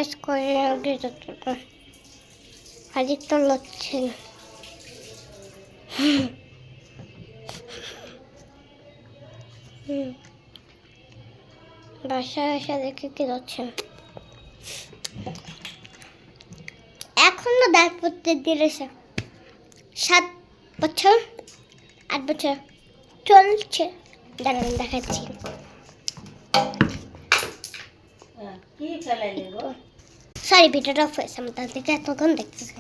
Size করে যতটা আজকে তো লচ্ছে না। বাসায় এসে দেখে কি যাচ্ছে এখনো দাঁত পড়তে দিয়েছে 7 বছর 8 বছর চলছে। দাঁড়ান দেখাচ্ছি। সরি ভিডিওটা অফ হয়েছে আমি তার থেকে এতক্ষণ দেখতেছি।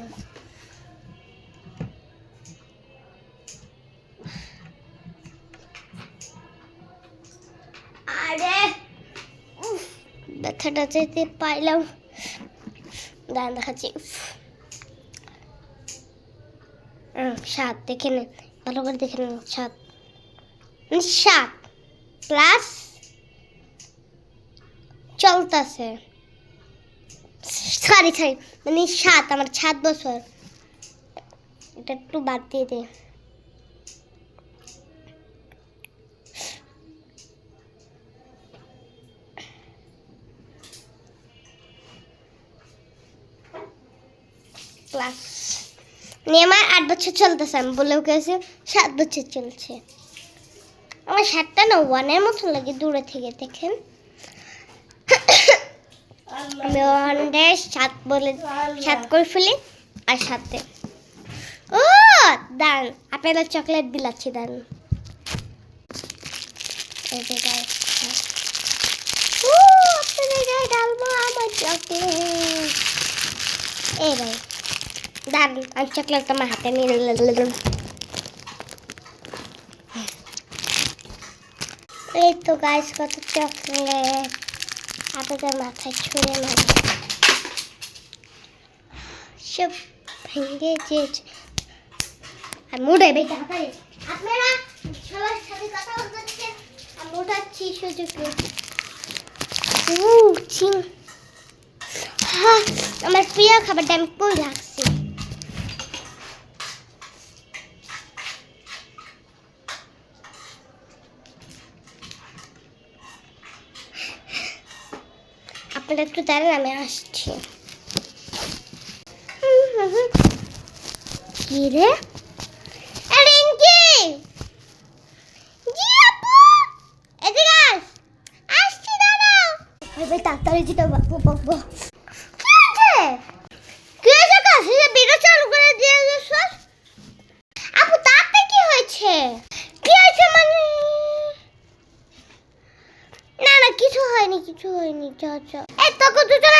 আরে ব্যথাটা যেতে পাইলাম। দাঁড়ান দেখাচ্ছি। 7 দেখে নেন ভালো করে দেখে নেন। 7 প্লাস চলতেছে সরি মানে 7 আমার 7 বছর। এটা একটু বাদ দিয়ে দে। প্লাস আমার 8 বছর চলতেছে। আমি বলেও গেছি 7 বছর চলছে। আমার 7টা না 1-এর মতো লাগে দূরে থেকে দেখেন। আমি 7 বলে 7 করে ফেলি আর 7-এ ও দান আপনাদের চকলেট দিলাচ্ছি। দান আপনাদের ডালবো আমার চকলেট। এই ভাই দান আমি চকলেট আমার হাতে নিয়ে নিলাম। এই তো গাইস কত চকলেট আপনাদের মাথায় ছুঁড়ে মারে সব ভেঙে যেছে। আর মুড়ে বেটা আপনারা সবার সাথে কথা বলতে আর মোটাচ্ছি সুযোগে। আমার প্রিয় খাবারটা আমি কই রাখছি। আপনারা একটু দাঁড়ান আমি আসছি। কি রে রিঙ্কি জি আপু এদিকে আসছি দাঁড়াও। ভাই তাড়াতাড়ি যেতে বাবু কি হয়েছে কি হয়েছে কাছে ভিডিও চালু করে দিয়ে গেছস আপু তাতে কি হয়েছে কি হয়েছে মানে না কিছু হয়নি যা এই তোকে দুজন